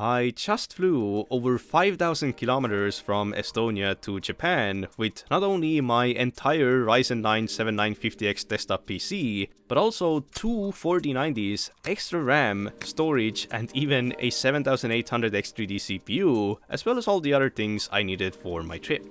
I just flew over 5,000 kilometers from Estonia to Japan with not only my entire Ryzen 9 7950X desktop PC, but also two 4090s, extra RAM, storage, and even a 7800 X3D CPU, as well as all the other things I needed for my trip.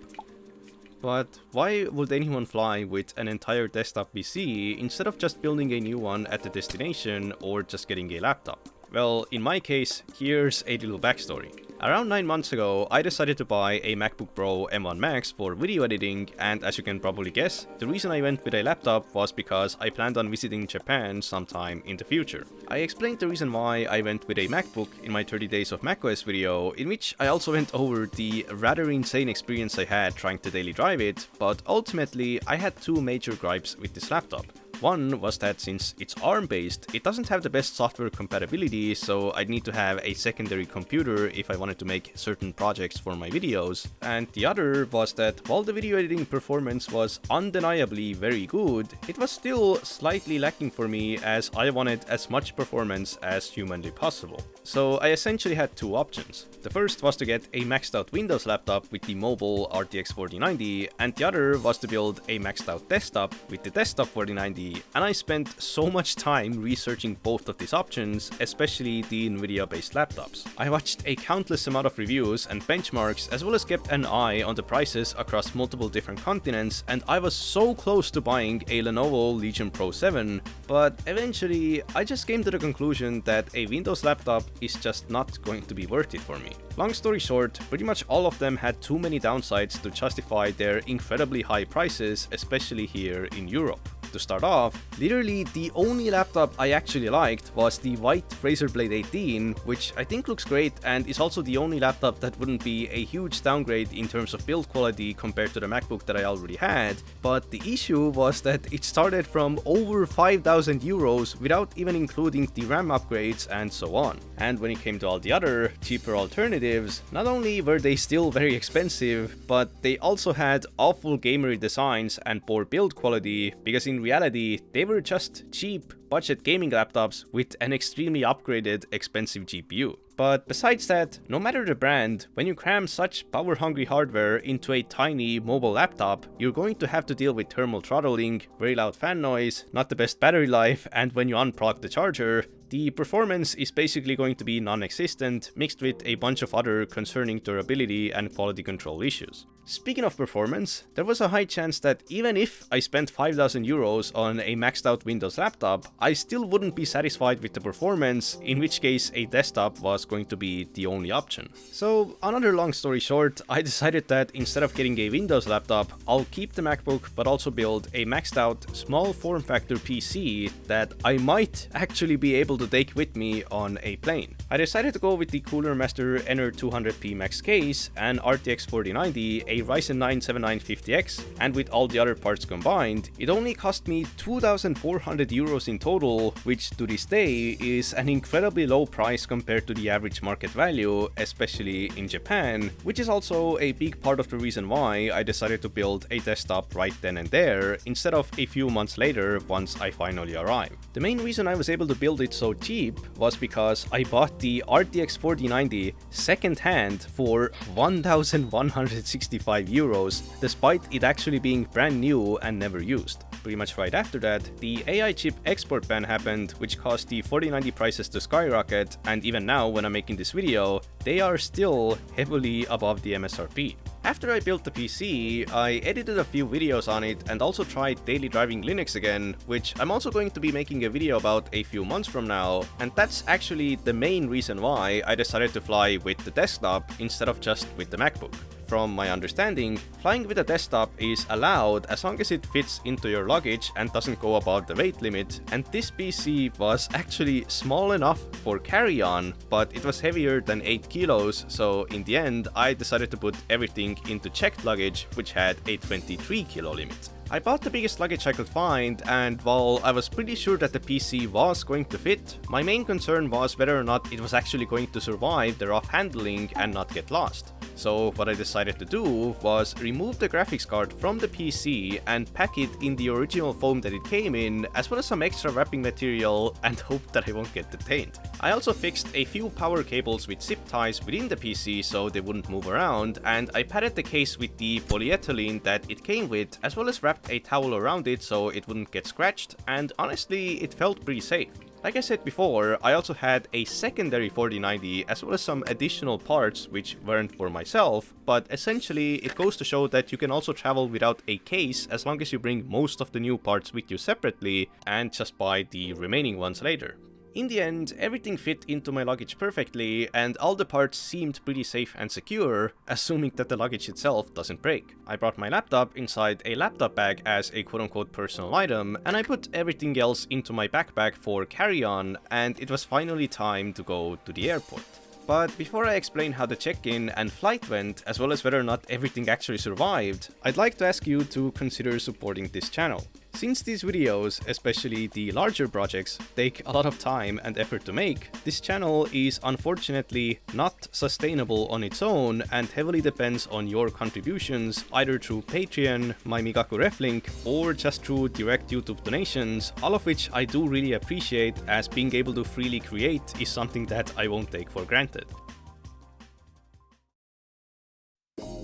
But why would anyone fly with an entire desktop PC instead of just building a new one at the destination or just getting a laptop? Well, in my case, here's a little backstory. Around 9 months ago, I decided to buy a MacBook Pro M1 Max for video editing, and as you can probably guess, the reason I went with a laptop was because I planned on visiting Japan sometime in the future. I explained the reason why I went with a MacBook in my 30 days of macOS video, in which I also went over the rather insane experience I had trying to daily drive it, but ultimately I had two major gripes with this laptop. One was that since it's ARM-based, it doesn't have the best software compatibility, so I'd need to have a secondary computer if I wanted to make certain projects for my videos. And the other was that while the video editing performance was undeniably very good, it was still slightly lacking for me as I wanted as much performance as humanly possible. So I essentially had two options. The first was to get a maxed out Windows laptop with the mobile RTX 4090, and the other was to build a maxed out desktop with the desktop 4090. And I spent so much time researching both of these options, especially the Nvidia based laptops. I watched a countless amount of reviews and benchmarks, as well as kept an eye on the prices across multiple different continents, and I was so close to buying a Lenovo Legion Pro 7, but eventually I just came to the conclusion that a Windows laptop is just not going to be worth it for me. Long story short, pretty much all of them had too many downsides to justify their incredibly high prices, especially here in Europe. To start off, literally the only laptop I actually liked was the white Razer Blade 18, which I think looks great and is also the only laptop that wouldn't be a huge downgrade in terms of build quality compared to the MacBook that I already had, but the issue was that it started from over 5,000 euros without even including the RAM upgrades and so on. And when it came to all the other cheaper alternatives, not only were they still very expensive, but they also had awful gamery designs and poor build quality, because in reality, they were just cheap, budget gaming laptops with an extremely upgraded, expensive GPU. But besides that, no matter the brand, when you cram such power-hungry hardware into a tiny mobile laptop, you're going to have to deal with thermal throttling, very loud fan noise, not the best battery life, and when you unplug the charger, the performance is basically going to be non-existent, mixed with a bunch of other concerning durability and quality control issues. Speaking of performance, there was a high chance that even if I spent 5,000 euros on a maxed out Windows laptop, I still wouldn't be satisfied with the performance, in which case a desktop was going to be the only option. So, another long story short, I decided that instead of getting a Windows laptop, I'll keep the MacBook but also build a maxed out small form factor PC that I might actually be able to take with me on a plane. I decided to go with the Cooler Master NR200P Max case, an RTX 4090, a Ryzen 9 7950X, and with all the other parts combined, it only cost me 2,400 euros in total, which to this day is an incredibly low price compared to the average market value, especially in Japan, which is also a big part of the reason why I decided to build a desktop right then and there, instead of a few months later once I finally arrived. The main reason I was able to build it so cheap was because I bought the RTX 4090 second-hand for 1,165 euros, despite it actually being brand new and never used. Pretty much right after that, the AI chip export ban happened, which caused the 4090 prices to skyrocket, and even now when I'm making this video, they are still heavily above the MSRP. After I built the PC, I edited a few videos on it and also tried daily driving Linux again, which I'm also going to be making a video about a few months from now, and that's actually the main reason why I decided to fly with the desktop instead of just with the MacBook. From my understanding, flying with a desktop is allowed as long as it fits into your luggage and doesn't go above the weight limit, and this PC was actually small enough for carry-on, but it was heavier than 8 kilos, so in the end I decided to put everything into checked luggage, which had a 23 kilo limit. I bought the biggest luggage I could find, and while I was pretty sure that the PC was going to fit, my main concern was whether or not it was actually going to survive the rough handling and not get lost. So what I decided to do was remove the graphics card from the PC and pack it in the original foam that it came in, as well as some extra wrapping material, and hope that I won't get detained. I also fixed a few power cables with zip ties within the PC so they wouldn't move around, and I padded the case with the polyethylene that it came with, as well as wrapped a towel around it so it wouldn't get scratched, and honestly, it felt pretty safe. Like I said before, I also had a secondary 4090 as well as some additional parts which weren't for myself, but essentially it goes to show that you can also travel without a case as long as you bring most of the new parts with you separately and just buy the remaining ones later. In the end, everything fit into my luggage perfectly, and all the parts seemed pretty safe and secure, assuming that the luggage itself doesn't break. I brought my laptop inside a laptop bag as a quote-unquote personal item, and I put everything else into my backpack for carry-on, and it was finally time to go to the airport. But before I explain how the check-in and flight went, as well as whether or not everything actually survived, I'd like to ask you to consider supporting this channel. Since these videos, especially the larger projects, take a lot of time and effort to make, this channel is unfortunately not sustainable on its own and heavily depends on your contributions, either through Patreon, my Migaku ref link, or just through direct YouTube donations, all of which I do really appreciate, as being able to freely create is something that I won't take for granted.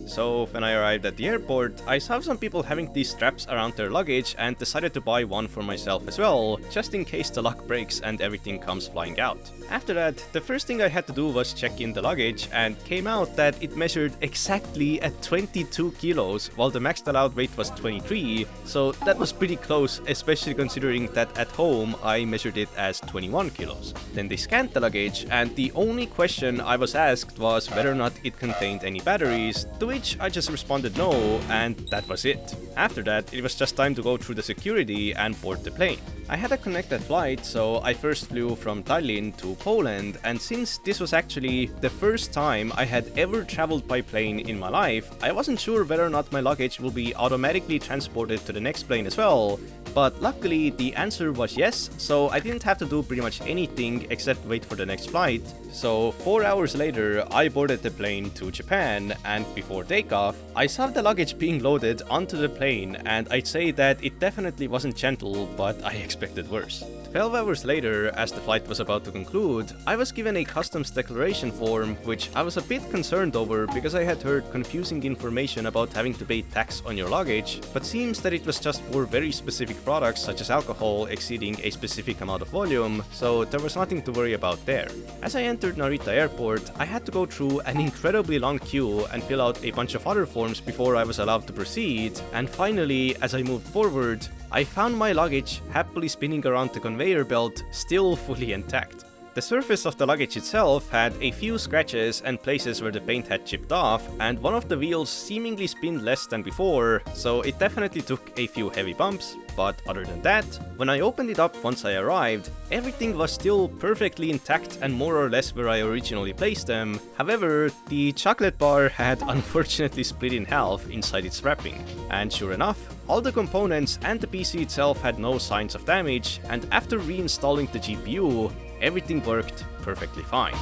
So when I arrived at the airport, I saw some people having these straps around their luggage and decided to buy one for myself as well, just in case the lock breaks and everything comes flying out. After that, the first thing I had to do was check in the luggage, and came out that it measured exactly at 22 kilos, while the max allowed weight was 23, so that was pretty close, especially considering that at home I measured it as 21 kilos. Then they scanned the luggage, and the only question I was asked was whether or not it contained any batteries, to which I just responded no, and that was it. After that, it was just time to go through the security and board the plane. I had a connected flight, so I first flew from Tallinn to Poland, and since this was actually the first time I had ever traveled by plane in my life, I wasn't sure whether or not my luggage will be automatically transported to the next plane as well, but luckily the answer was yes, so I didn't have to do pretty much anything except wait for the next flight. So 4 hours later, I boarded the plane to Japan, and before takeoff, I saw the luggage being loaded onto the plane, and I'd say that it definitely wasn't gentle, but I expected worse. 12 hours later, as the flight was about to conclude, I was given a customs declaration form, which I was a bit concerned over because I had heard confusing information about having to pay tax on your luggage, but seems that it was just for very specific products such as alcohol exceeding a specific amount of volume, so there was nothing to worry about there. As I entered Narita Airport, I had to go through an incredibly long queue and fill out a bunch of other forms before I was allowed to proceed, and finally, as I moved forward, I found my luggage happily spinning around the conveyor belt, still fully intact. The surface of the luggage itself had a few scratches and places where the paint had chipped off, and one of the wheels seemingly spun less than before, so it definitely took a few heavy bumps, but other than that, when I opened it up once I arrived, everything was still perfectly intact and more or less where I originally placed them. However, the chocolate bar had unfortunately split in half inside its wrapping, and sure enough, all the components and the PC itself had no signs of damage, and after reinstalling the GPU, everything worked perfectly fine.